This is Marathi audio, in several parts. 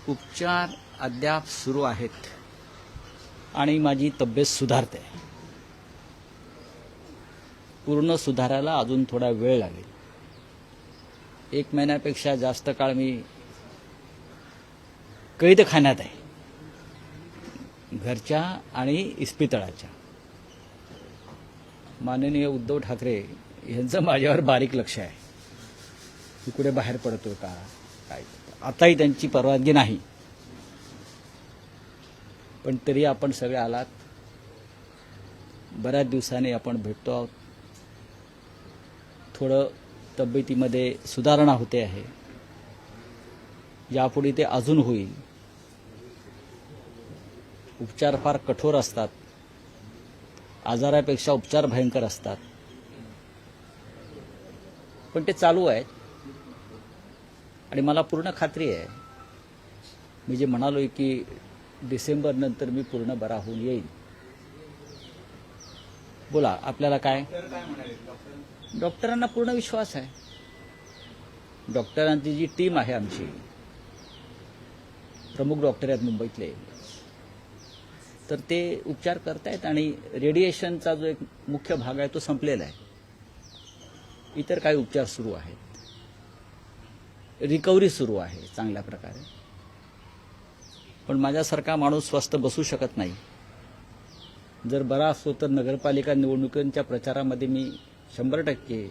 उपचार अद्याप सुरू आहेत आणि माझी तब्येत सुधारते. पूर्ण सुधारायला अजून थोडा वेळ लागेल. 1 महिन्यापेक्षा जास्त काळ मी कैदखान्यात आहे, घरच्या आणि इस्पितळाच्या. माननीय उद्धव ठाकरे यांचं माझ्यावर बारीक लक्ष आहे की कुठे बाहेर पडतो का काय. आताही त्यांची परवानगी नाही, पण तरी आपण सगळे आलात. बऱ्याच दिवसांनी आपण भेटतो आहोत. थोडं तब्येतीमध्ये सुधारणा होते आहे. यापुढे ते अजून होईल. उपचार फार कठोर असतात, आजारापेक्षा उपचार भयंकर असतात, पण ते चालू आहेत. आणि मला पूर्ण खात्री आहे, मी जे म्हणालोय की डिसेंबर नंतर मी पूर्ण बरा होऊन येईन. बोला, आपल्याला काय? डॉक्टरांना पूर्ण विश्वास आहे. डॉक्टरांची जी टीम आहे आमची, प्रमुख डॉक्टर आहेत मुंबईतले, तर ते उपचार करतायत. आणि रेडिएशनचा जो एक मुख्य भाग आहे तो संपलेला आहे. इतर काही उपचार सुरू आहेत. रिकव्हरी सुरू आहे चांगल्या प्रकारे. पण माझ्यासारखा माणूस स्वस्थ बसू शकत नाही. जर बरा असतो तर नगरपालिका निवडणुकांच्या प्रचारामध्ये मी 100%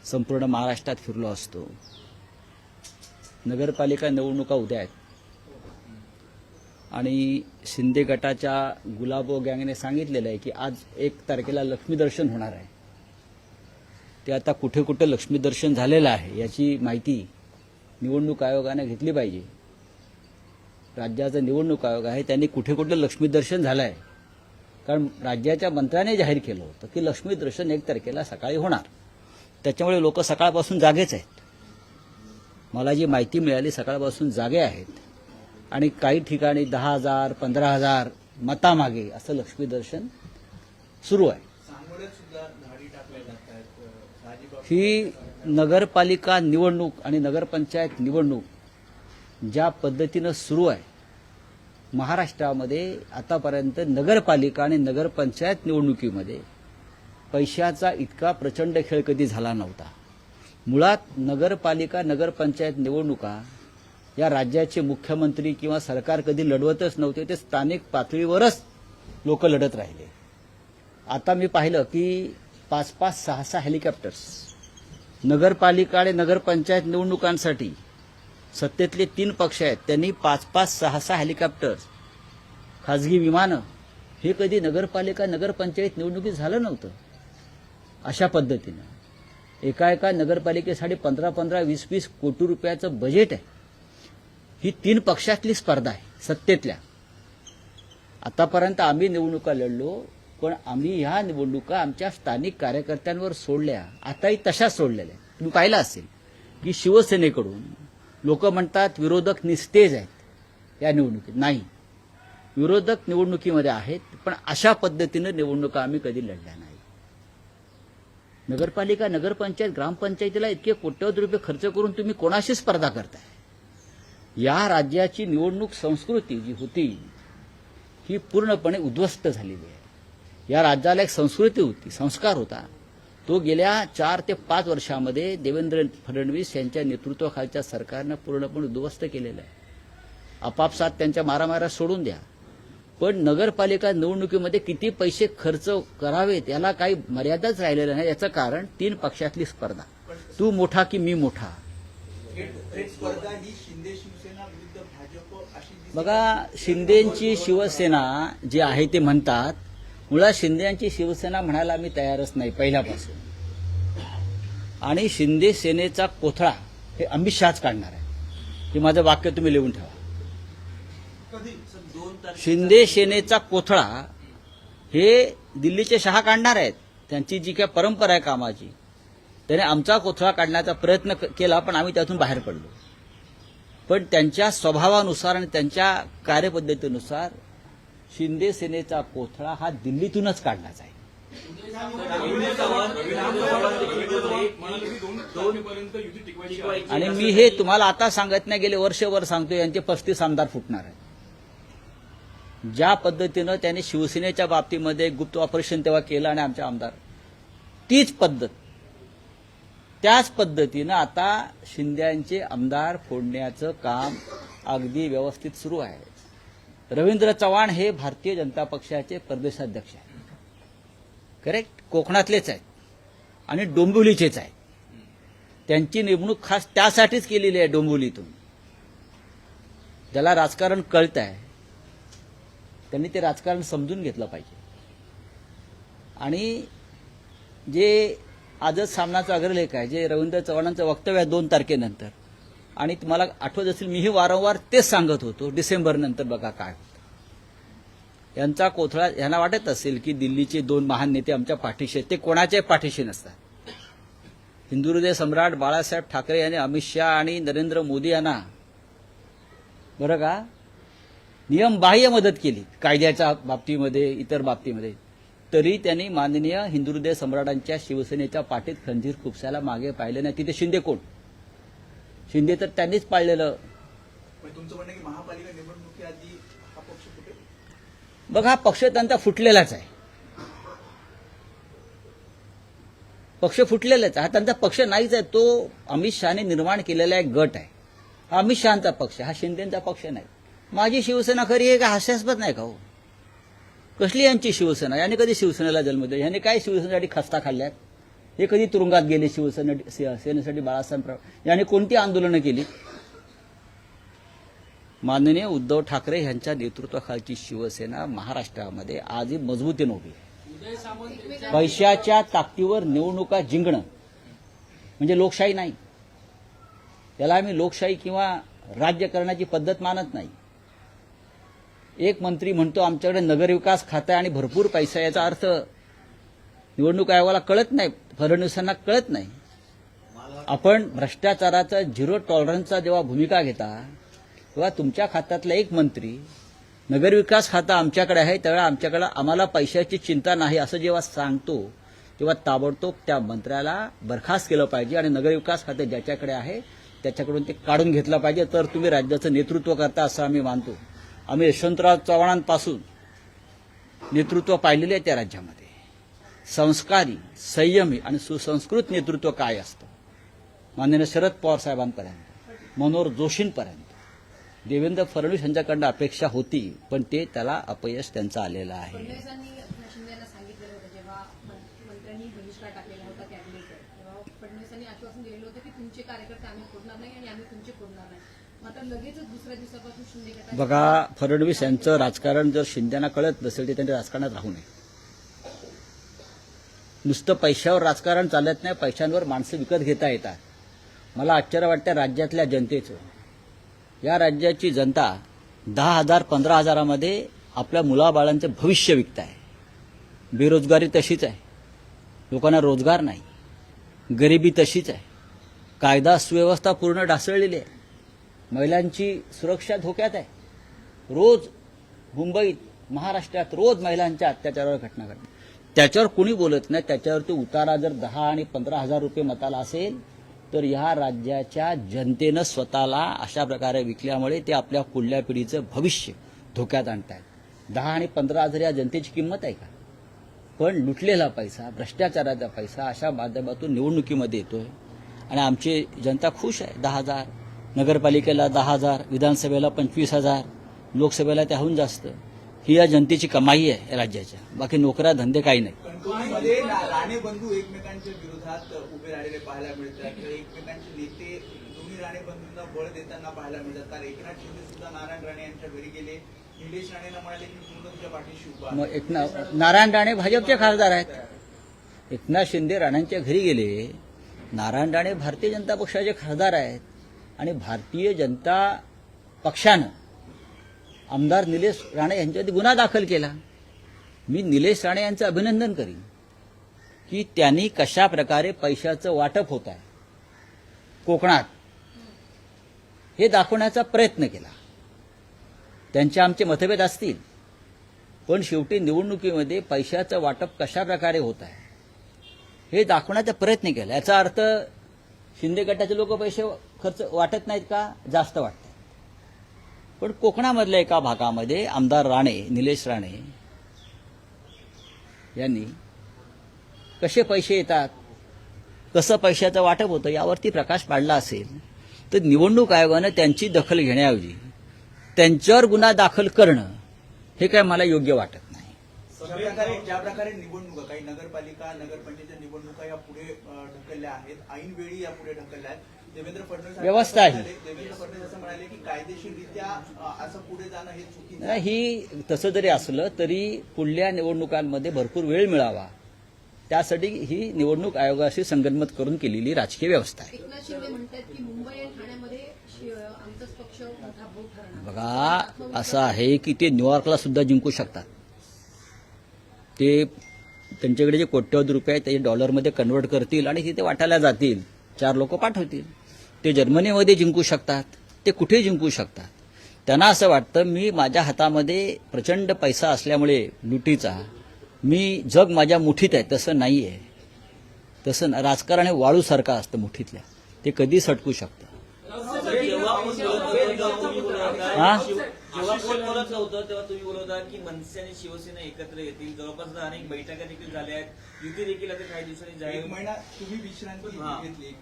संपूर्ण महाराष्ट्रात फिरलो असतो. नगरपालिका निवडणुका उद्या आहेत आणि शिंदे गटाच्या गुलाबो गँगने सांगितलेलं आहे की आज 1 तारखेला लक्ष्मीदर्शन होणार आहे. ते आता कुठे कुठे लक्ष्मीदर्शन झालेलं आहे याची माहिती निवडणूक आयोगाने घेतली पाहिजे. राज्याचा निवडणूक आयोग आहे, त्यांनी कुठे कुठे लक्ष्मीदर्शन झालं आहे. कारण राज्याच्या मंत्र्याने जाहीर केलं होतं की लक्ष्मीदर्शन 1 तारखेला सकाळी होणार. त्याच्यामुळे लोक सकाळपासून जागेच आहेत. मला जी माहिती मिळाली, सकाळपासून जागे आहेत. आणि काही ठिकाणी 10,000 15,000 मतामागे असं लक्ष्मीदर्शन सुरू आहे. ही नगरपालिका निवडणूक आणि नगरपंचायत निवडणूक ज्या पद्धतीनं सुरू आहे महाराष्ट्रामध्ये, आतापर्यंत नगरपालिका आणि नगरपंचायत निवडणुकीमध्ये पैशाचा इतका प्रचंड खेळ कधी झाला नव्हता. मुळात नगरपालिका नगरपंचायत निवडणुका या राज्याचे मुख्यमंत्री किंवा सरकार कधी लढवतच नव्हते. ते स्थानिक पातळीवरच लोक लढत राहिले. आता मी पाहिलं की 5-5, 6-6 हेलिकॉप्टर्स नगरपालिका आणि नगरपंचायत निवडणुकांसाठी सत्तेतले 3 पक्ष आहेत, त्यांनी 5-5, 6-6 हेलिकॉप्टर्स, खाजगी विमानं, हे कधी नगरपालिका नगरपंचायत निवडणुकीत झालं नव्हतं. अशा पद्धतीनं एका नगरपालिकेसाठी 15-15, 20-20 कोटी रुपयाचं बजेट आहे. ही 3 पक्षातली स्पर्धा आहे सत्तेतल्या. आतापर्यंत आम्ही निवडणुका लढलो, पण आम्ही ह्या निवडणुका आमच्या स्थानिक कार्यकर्त्यांवर सोडल्या. आताही तशाच सोडलेल्या आहेत. तुम्ही पाहिलं असेल की शिवसेनेकडून लोक म्हणतात विरोधक निस्तेज आहेत या निवडणुकीत. नाही, विरोधक निवडणुकीमध्ये आहेत, पण अशा पद्धतीनं निवडणुका आम्ही कधी लढल्या नाही. नगरपालिका नगरपंचायत ग्रामपंचायतीला इतके कोट्यवधी रुपये खर्च करून तुम्ही कोणाशी स्पर्धा करताय? या राज्याची निवडणूक संस्कृती जी होती ही पूर्णपणे उद्ध्वस्त झालेली आहे. या राज्याला एक संस्कृती होती, संस्कार होता, तो गेल्या 4 ते 5 वर्षामध्ये देवेंद्र फडणवीस यांच्या नेतृत्वाखालच्या सरकारनं पूर्णपणे उद्ध्वस्त केलेलं आहे. आपापसात त्यांच्या मारामाऱ्या सोडून द्या, पण नगरपालिका निवडणुकीमध्ये किती पैसे खर्च करावेत याला काही मर्यादाच राहिलेल्या नाही. याचं कारण 3 पक्षातली स्पर्धा, तू मोठा की मी मोठा. बघा, शिंदेची शिवसेना जी आहे ते म्हणतात, मुळात शिंदेची शिवसेना म्हणायला मी तयारच नाही पहिल्यापासून. आणि शिंदे सेनेचा कोथळा हे अमित शहाच काढणार आहे. हे माझं वाक्य तुम्ही लिहून ठेवा. शिंदे सेनेचा कोथळा हे दिल्लीचे शहा काढणार आहेत. त्यांची जी काय परंपरा आहे कामाची, त्याने आमचा कोथळा काढण्याचा प्रयत्न केला, पण आम्ही त्यातून बाहेर पडलो. पण त्यांच्या स्वभावानुसार आणि त्यांच्या कार्यपद्धतीनुसार शिंदे सेनेचा कोथळा हा दिल्लीतूनच काढला जाईल. आणि मी हे तुम्हाला आता सांगत नाही, गेले वर्षभर सांगतो, यांचे 35 आमदार फुटणार आहे. ज्या पद्धतीनं त्यांनी शिवसेनेच्या बाबतीमध्ये गुप्त ऑपरेशन तेव्हा केलं आणि आमचे आमदार, तीच पद्धत, त्याच पद्धतीनं आता शिंदेचे आमदार फोडण्याचं काम अगदी व्यवस्थित सुरू आहे. रवींद्र चव्हाण हे भारतीय जनता पक्षाचे प्रदेशाध्यक्ष आहेत, करेक्ट, कोकणातलेच आहेत आणि डोंबिवलीचेच आहेत. त्यांची नेमणूक खास त्यासाठीच केलेली आहे डोंबिवलीतून. ज्याला राजकारण कळत आहे त्यांनी ते राजकारण समजून घेतलं पाहिजे. आणि जे आजच सामनाचा अग्रलेख आहे, जे रवींद्र चव्हाणांचं वक्तव्य आहे 2 तारखेनंतर, आणि तुम्हाला आठवत असेल मीही वारंवार तेच सांगत होतो, डिसेंबर नंतर बघा काय होतं. यांचा कोथळा, यांना वाटत असेल की दिल्लीचे 2 महान नेते आमच्या पाठीशी आहेत, ते कोणाच्याही पाठीशी नसतात. हिंदू हृदय सम्राट बाळासाहेब ठाकरे यांनी अमित शहा आणि नरेंद्र मोदी यांना बरं का नियमबाह्य मदत केली कायद्याच्या बाबतीमध्ये, इतर बाबतीमध्ये, तरी त्यांनी माननीय हिंदू हृदय सम्राटांच्या शिवसेनेच्या पाठीत खंजीर खुपसायला मागे पाहिले नाही. तिथे शिंदे कोण? शिंदे तर त्यांनीच पाळलेलं. तुमचं म्हणणं की महापालिका निवडणुकीआधी हा पक्ष फुटेल? बघा, पक्ष त्यांचा फुटलेलाच आहे. पक्ष फुटलेलाच आहे. हा त्यांचा पक्ष नाहीच आहे. तो अमित शहाने निर्माण केलेला एक गट आहे. हा अमित शहाचा पक्ष, हा शिंदेचा पक्ष नाही. माझी शिवसेना खरी आहे का हास्यास्पद नाही का हो? कसली यांची शिवसेना? याने कधी शिवसेनेला जन्म दिला? याने काय शिवसेनेसाठी खस्ता खाल्ल्यात? हे कधी तुरुंगात गेले सेनेसाठी? बाळासाहेब याने कोणती आंदोलनं केली? माननीय उद्धव ठाकरे यांच्या नेतृत्वाखालची शिवसेना महाराष्ट्रामध्ये आजही मजबूतीने उभी आहे. पैशाच्या ताकदीवर निवडणुका जिंकणं म्हणजे लोकशाही नाही. त्याला आम्ही लोकशाही किंवा राज्य करण्याची पद्धत मानत नाही. एक मंत्री म्हणतो आमच्याकडे नगरविकास खातं आणि भरपूर पैसा, याचा अर्थ निवडणूक आयोगाला कळत नाही, फडणवीसांना कळत नाही. आपण भ्रष्टाचाराचा 0 टॉलरन्सचा जेव्हा भूमिका घेता, तेव्हा तुमच्या खात्यातला एक मंत्री नगरविकास खातं आमच्याकडे आहे, त्यावेळेला आम्हाला पैशाची चिंता नाही असं जेव्हा सांगतो, तेव्हा ताबडतोब त्या मंत्र्याला बरखास्त केलं पाहिजे आणि नगरविकास खाते ज्याच्याकडे आहे त्याच्याकडून ते काढून घेतलं पाहिजे. तर तुम्ही राज्याचं नेतृत्व करता असं आम्ही मानतो. आम्ही यशवंतराव चव्हाणांपासून नेतृत्व पाहिलेले आहे त्या राज्यामध्ये. संस्कारी, संयमी आणि सुसंस्कृत नेतृत्व काय असतं, माननीय शरद पवार साहेबांपर्यंत, मनोहर जोशींपर्यंत, देवेंद्र फडणवीस यांच्याकडनं अपेक्षा होती, पण ते त्याला अपयश त्यांचं आलेलं आहे. शिंदेला सांगितलेलं होतं जेव्हा मंत्र्यांनी बहिष्कार टाकलेला होता कॅबिनेटवर, तेव्हा फडणवीसांनी आश्वासन दिलेलं होतं की तुमचे कार्यकर्ते आम्ही फोडणार नाही आणि आम्ही तुमचे फोडणार नाही. मात्र लगेचच दुसऱ्या दिवसापासून शिंदे गटाचे बघा, फडणवीस यांचं राजकारण जर शिंदेना कळत नसेल तर त्यांच्या राजकारणात राहू नये. नुसतं पैशावर राजकारण चालत नाही, पैशांवर माणसं विकत घेता येतात. मला आश्चर्य वाटतं राज्यातल्या जनतेचं. या राज्याची जनता 10,000 15,000मध्ये आपल्या मुलाबाळांचं भविष्य विकत आहे. बेरोजगारी तशीच आहे, लोकांना रोजगार नाही, गरिबी तशीच आहे, कायदा सुव्यवस्था पूर्ण ढासळलेली आहे, महिलांची सुरक्षा धोक्यात आहे. रोज मुंबईत, महाराष्ट्रात रोज महिलांच्या अत्याचारावर घटना घडतात. त्याच्यावर कोणी बोलत नाही. त्याच्यावरती उतारा जर 10 आणि 15,000 रुपये मताला असेल तर ह्या राज्याच्या जनतेनं स्वतःला अशा प्रकारे विकल्यामुळे ते आपल्या पुढल्या पिढीचं भविष्य धोक्यात आणतायत. 10 आणि 15,000 या जनतेची किंमत आहे का? पण लुटलेला पैसा, भ्रष्टाचाराचा पैसा अशा माध्यमातून निवडणुकीमध्ये येतोय आणि आमची जनता खुश आहे. 10,000, नगरपालिकेला 10,000, विधानसभेला 25,000, लोकसभेला त्याहून जास्त. ही या जनतेची कमाई आहे राज्याच्या. बाकी नोकऱ्या धंदे काही नाही. कणकवलीमध्ये राणे बंधू एकमेकांच्या विरोधात उभे राहिलेले पाहायला मिळतात. एकमेकांचे नेते दोन्ही राणे बंधूंना बळ देताना पाहायला मिळतात. तर एकनाथ शिंदे सुद्धा नारायण राणे यांच्या घरी गेले. निलेश राणेंना म्हणाले की पूर्ण तुझ्या पाठीशी उभा. मग नारायण राणे भाजपचे खासदार आहेत. एकनाथ शिंदे राणांच्या घरी गेले. नारायण राणे भारतीय जनता पक्षाचे खासदार आहेत आणि भारतीय जनता पक्षानं आमदार निलेश राणे यांच्यावरती गुन्हा दाखल केला. मी निलेश राणे यांचं अभिनंदन करीन की त्यांनी कशा प्रकारे पैशाचं वाटप होत आहे कोकणात हे दाखवण्याचा प्रयत्न केला. त्यांचे आमचे मतभेद असतील पण शेवटी निवडणुकीमध्ये पैशाचं वाटप कशा प्रकारे होत आहे हे दाखवण्याचा प्रयत्न केला. याचा अर्थ शिंदे गटाचे लोक पैसे खर्च वाटत नाहीत का? जास्त वाटतात. पण कोकणामधल्या एका भागामध्ये आमदार राणे, निलेश राणे यांनी कसे पैसे येतात, कसं पैशाचं वाटप होतं यावरती प्रकाश पाडला असेल तर निवडणूक आयोगानं त्यांची दखल घेण्याऐवजी त्यांच्यावर गुन्हा दाखल करणं हे काय मला योग्य वाटत नाही. ज्या प्रकारे निवडणुका, काही नगरपालिका, नगरपंचायतच्या निवडणुका या पुढे ढकलल्या आहेत, ऐन वेळी या पुढे ढकलल्या आहेत. देवेंद्र फडणवीस व्यवस्था आहे. देवेंद्र फडणवीस असं म्हणाले की कायदेशीररित्या असं पुढे जाणं हे चुकीचं आहे. नाही, ही तसं जरी असलं तरी पुढल्या निवडणुकांमध्ये भरपूर वेळ मिळावा त्यासाठी ही निवडणूक आयोगाशी संगनमत करून केलेली राजकीय व्यवस्था आहे. एकनाथ शिंदे म्हणतात की मुंबई आणि ठाण्यामध्ये आमचाच पक्ष मोठा बोट ठरणार. बघा, असं आहे की ते न्यूयॉर्कला सुद्धा जिंकू शकतात. ते त्यांच्याकडे जे कोट्यवधी रुपये आहेत ते डॉलरमध्ये कन्वर्ट करतील आणि तिथे वाटायला जातील, 4 लोक पाठवतील. ते जर्मनीमध्ये जिंकू शकतात, ते कुठे जिंकू शकतात. त्यांना असं वाटतं मी माझ्या हातामध्ये प्रचंड पैसा असल्यामुळे लुटीचा मी जग माझ्या मुठीत आहे. तसं नाही आहे. तसं राजकारण हे वाळूसारखं असतं मुठीतल्या, ते कधी सटकू शकतं. हा, जेव्हा कोण बोलत नव्हतं तेव्हा तुम्ही बोलवता की मनसे आणि शिवसेना एकत्र येतील. जवळपास अनेक बैठका देखील झाल्या आहेत. युती देखील आता काही दिवसांनी जाहीर. एक महिना तुम्ही विश्रांती घेतली.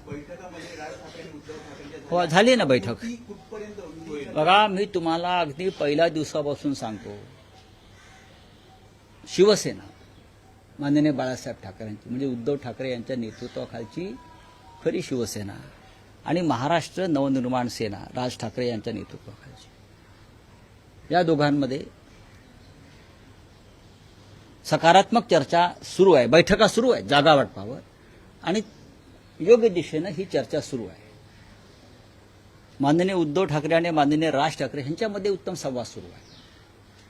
बैठकामध्ये राज ठाकरे आणि उद्धव ठाकरे हो, झाली ना बैठक. ती कुठपर्यंत होती? बघा, मी तुम्हाला अगदी पहिल्या दिवसापासून सांगतो, शिवसेना माननीय बाळासाहेब ठाकरेंची म्हणजे उद्धव ठाकरे यांच्या नेतृत्वाखालची खरी शिवसेना आणि महाराष्ट्र नवनिर्माण सेना राज ठाकरे यांच्या नेतृत्वाखालची, या दोघांमध्ये सकारात्मक चर्चा सुरू आहे. बैठका सुरू आहेत जागा वाटपावर आणि योग्य दिशेनं ही चर्चा सुरू आहे. माननीय उद्धव ठाकरे आणि माननीय राज ठाकरे यांच्यामध्ये उत्तम संवाद सुरू आहे.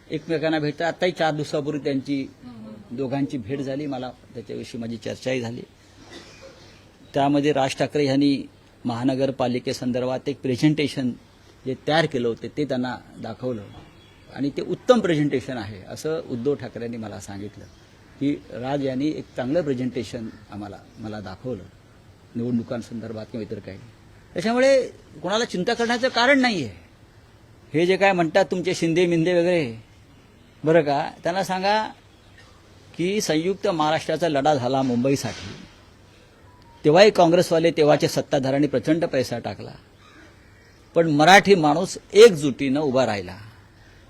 एकमेकांना भेटतात. आताही 4 दिवसापूर्वी त्यांची दोघांची भेट झाली. मला त्याच्याविषयी माझी चर्चाही झाली. त्यामध्ये राज ठाकरे यांनी महानगरपालिकेसंदर्भात एक प्रेझेंटेशन जे तयार केलं होतं ते त्यांना दाखवलं आणि ते उत्तम प्रेझेंटेशन आहे असं उद्धव ठाकरेंनी मला सांगितलं की राज यांनी एक चांगलं प्रेझेंटेशन मला दाखवलं निवडणुकांसंदर्भात किंवा इतर काही. त्याच्यामुळे कोणाला चिंता करण्याचं कारण नाही आहे. हे जे काय म्हणतात तुमचे शिंदे मिंदे वगैरे, बरं का, त्यांना सांगा की संयुक्त महाराष्ट्राचा लढा झाला मुंबईसाठी, तेव्हाही काँग्रेसवाले तेव्हाचे सत्ताधाऱ्यांनी प्रचंड पैसा टाकला, पण मराठी माणूस एकजुटीनं उभा राहिला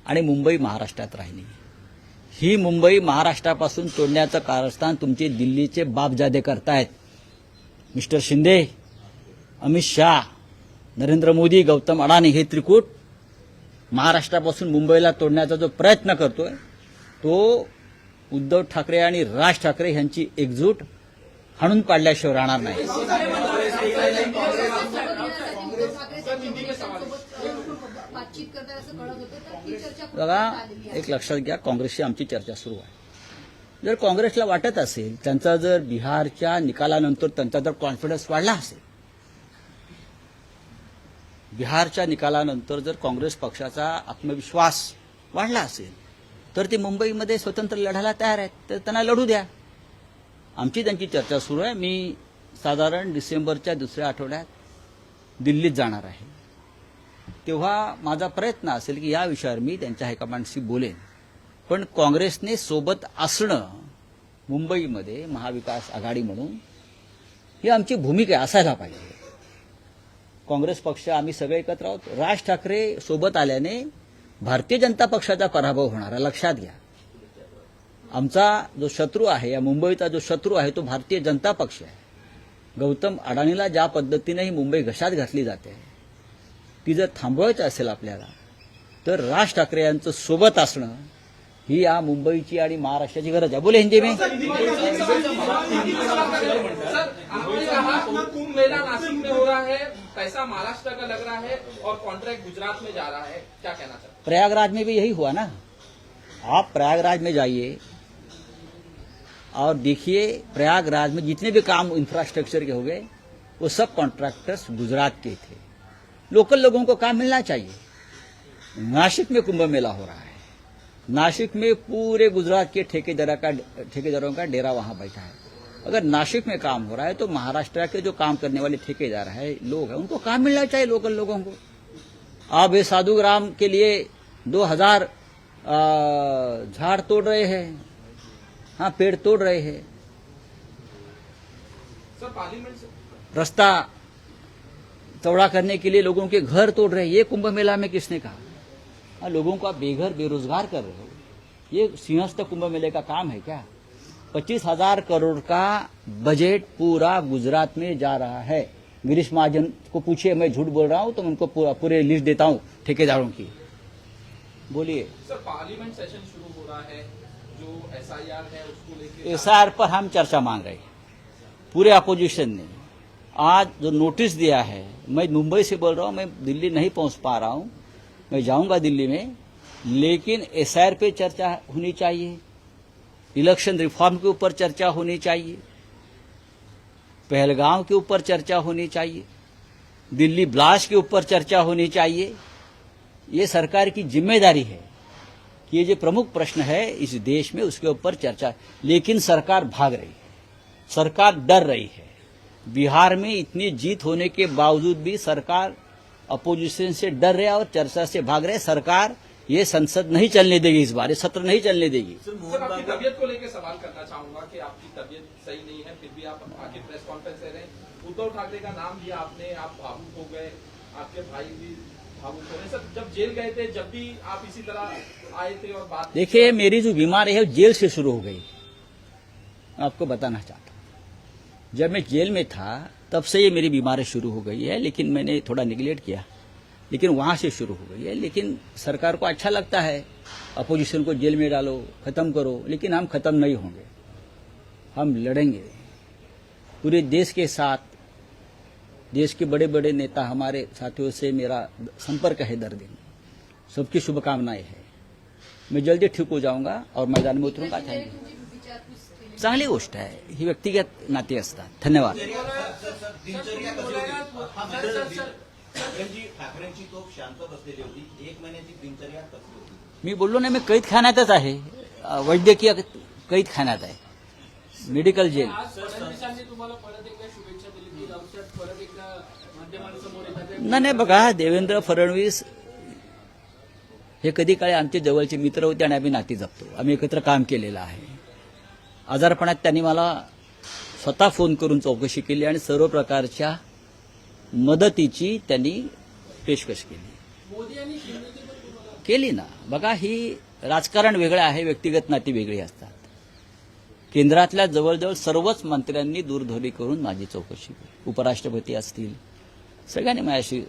आणि मुंबई महाराष्ट्रात राहिली. ही मुंबई महाराष्ट्रापासून तोडण्याचं कारस्थान तुमचे दिल्लीचे बापजादे करतायत. मिस्टर शिंदे, अमित शाह, नरेंद्र मोदी, गौतम अडाणी हे त्रिकूट महाराष्ट्रापासून मुंबईला तोडण्याचा जो प्रयत्न करतोय तो उद्धव ठाकरे आणि राज ठाकरे यांची एकजूट हाणून पाडल्याशिवाय राहणार नाही. बघा, एक लक्षात घ्या, काँग्रेसशी आमची चर्चा सुरू आहे. जर काँग्रेसला वाटत असेल, त्यांचा जर बिहारच्या निकालानंतर त्यांचा जर कॉन्फिडन्स वाढला असेल, बिहारच्या निकालानंतर जर काँग्रेस पक्षाचा आत्मविश्वास वाढला असेल तर ते मुंबईमध्ये स्वतंत्र लढायला तयार आहेत, तर त्यांना लढू द्या. आमची त्यांची चर्चा सुरू आहे. मी साधारण डिसेंबरच्या 2ऱ्या आठवड्यात दिल्लीत जाणार आहे. तेव्हा माझा प्रयत्न असेल की या विषयावर मी त्यांच्या हायकमांडशी बोलेन. पण काँग्रेसने सोबत असणं मुंबईमध्ये महाविकास आघाडी म्हणून ही आमची भूमिका आहे, असायला पाहिजे. काँग्रेस पक्ष आम्ही सगळे एकत्र आहोत. राज ठाकरे सोबत आल्याने भारतीय जनता पक्षाचा पराभव होणार आहे, लक्षात घ्या. आमचा जो शत्रू आहे, या मुंबईचा जो शत्रू आहे तो भारतीय जनता पक्ष आहे. गौतम अडाणीला ज्या पद्धतीने ही मुंबई घशात घातली जाते, ती जर थांबवायची असेल आपल्याला तर राज ठाकरे यांचं सोबत असणं ही या मुंबईची आणि महाराष्ट्राची गरज आहे. बोले हिंदी में. कुंभ मेला नासिक में हो रहा है, पैसा महाराष्ट्र का लग रहा है और कॉन्ट्रैक्ट गुजरात में जा रहा है, क्या कहना चाहते हैं? प्रयागराज में भी यही हुआ ना. आप प्रयागराज में जाइए और देखिए, प्रयागराज में जितने भी काम इंफ्रास्ट्रक्चर के हो गए वो सब कॉन्ट्रैक्टर्स गुजरात के थे. लोकल लोगों को काम मिलना चाहिए. नासिक में कुंभ मेला हो रहा है, नासिक में पूरे गुजरात के ठेकेदारों का डेरा वहां बैठा है। अगर नासिक में काम हो रहा है तो महाराष्ट्र के जो काम करने वाले ठेकेदार है, लोग हैं, उनको काम मिलना चाहिए लोकल लोगों को। आप ये साधु ग्राम के लिए 2000 झाड़ तोड़ रहे हैं, हाँ पेड़ तोड़ रहे हैं, सर पार्लियामेंट से रास्ता चौड़ा करने के लिए लोगों के घर तोड़ रहे हैं। ये कुंभ मेला में किसने कहा? हाँ, लोगों को आप बेघर बेरोजगार कर रहे हो। ये सिंहस्थ कुंभ मेले का काम है क्या? 25,000 करोड़ का बजट पूरा गुजरात में जा रहा है। गिरीश महाजन को पूछिए, मैं झूठ बोल रहा हूं तो मैं उनको पूरे लिस्ट देता हूं ठेकेदारों की। बोलिए। सर पार्लियामेंट सेशन शुरू हो रहा है, जो SIR है उसको लेके SIR पर हम चर्चा मांग रहे हैं। पूरे अपोजिशन ने आज जो नोटिस दिया है, मैं मुंबई से बोल रहा हूं, मैं दिल्ली नहीं पहुंच पा रहा हूं, मैं जाऊंगा दिल्ली में, लेकिन SIR पे चर्चा होनी चाहिए, इलेक्शन रिफॉर्म के ऊपर चर्चा होनी चाहिए, पहलगांव के ऊपर चर्चा होनी चाहिए, दिल्ली ब्लास्ट के ऊपर चर्चा होनी चाहिए। ये सरकार की जिम्मेदारी है कि ये जो प्रमुख प्रश्न है इस देश में उसके ऊपर चर्चा, लेकिन सरकार भाग रही है, सरकार डर रही है। बिहार में इतनी जीत होने के बावजूद भी सरकार अपोजिशन से डर रहा है और चर्चा से भाग रहे। सरकार ये संसद नहीं चलने देगी, इस बार ये सत्र नहीं चलने देगी। सर सर मोहन आपकी बाबू तबीयत को लेकर सवाल करना चाहूंगा कि आपकी तबीयत सही नहीं है, फिर भी आप आके प्रेस कॉन्फ्रेंस ले रहे हैं। उद्धव ठाकरे का नाम लिया आपने, आप भावुक हो गए, आपके भाई भी भावुक हो गए। सर जब जेल गए थे, जब भी आप इसी तरह आए थे और बात देखिए, मेरी जो बीमारी है वो जेल से शुरू हो गई। आपको बताना चाहता हूं, जब मैं जेल में था तब से ये मेरी बीमारी शुरू हो गई है, लेकिन मैंने थोड़ा निगलेक्ट किया, लेकिन वहां से शुरू हो गई है। लेकिन सरकार को अच्छा लगता है अपोजिशन को जेल में डालो, खत्म करो, लेकिन हम खत्म नहीं होंगे, हम लड़ेंगे पूरे देश के साथ। देश के बड़े बड़े नेता हमारे साथियों से मेरा संपर्क है दर दिन, सबकी शुभकामनाएं है। मैं जल्दी ठीक हो जाऊंगा और मैदान में उतरूंगा। थँक्यू। विचारपूस केली चांगली गोष्ट आहे, ही व्यक्तिगत नाती असतात। धन्यवाद। दिनचर्या ठाकरेंची तोफ शांत बसलेली होती, 1 महिन्याची दिनचर्या कसली होती? मी बोललो नाही, मी कैद खाण्यातच आहे, वैद्यकीय कैद खाण्यात आहे, मेडिकल जेल। फडणवीसांनी तुम्हाला परत एकदा शुभेच्छा दिली की आमच्यात परत एकदा माध्यमांसमोर येतात. नाही बघा, देवेंद्र फडणवीस हे कधी काळी आमचे जवळचे मित्र होते आणि आम्ही नाती जपतो, आम्ही एकत्र काम केलेलं आहे। आजारपणात त्यांनी मला स्वतः फोन करून चौकशी केली आणि सर्व प्रकारच्या मदतीची त्यांनी पेशकश केली। मोदी आणि शिंदेची पण तुम्हाला केली ना। बघा, ही राजकारण वेगळं आहे, व्यक्तिगत नाती वेगळी असतात। केंद्रातल्या जवळजवळ सर्वच मंत्र्यांनी दूरध्वनी करून माझी चौकशी केली, उपराष्ट्रपती असतील, सगळ्यांनी माझ्याशी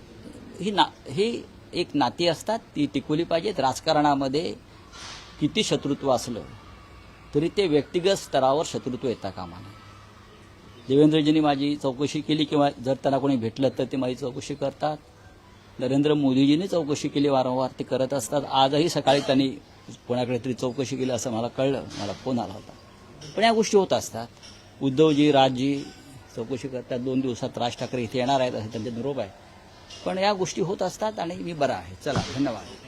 ही एक नाती असतात, ती टिकवली पाहिजेत। राजकारणामध्ये किती शत्रुत्व असलं तरी ते व्यक्तिगत स्तरावर शत्रुत्व येता कामा नये। देवेंद्रजींनी माझी चौकशी केली किंवा जर त्यांना कोणी भेटलं तर ते माझी चौकशी करतात। नरेंद्र मोदीजींनी चौकशी केली, वारंवार ते करत असतात। आजही सकाळी त्यांनी कोणाकडे तरी चौकशी केली असं मला कळलं, मला फोन आला होता। पण या गोष्टी होत असतात। उद्धवजी, राजजी चौकशी करतात, 2 दिवसात राज ठाकरे इथे येणार आहेत असं त्यांचा निरोप आहे। पण या गोष्टी होत असतात आणि मी बरा आहे। चला, धन्यवाद।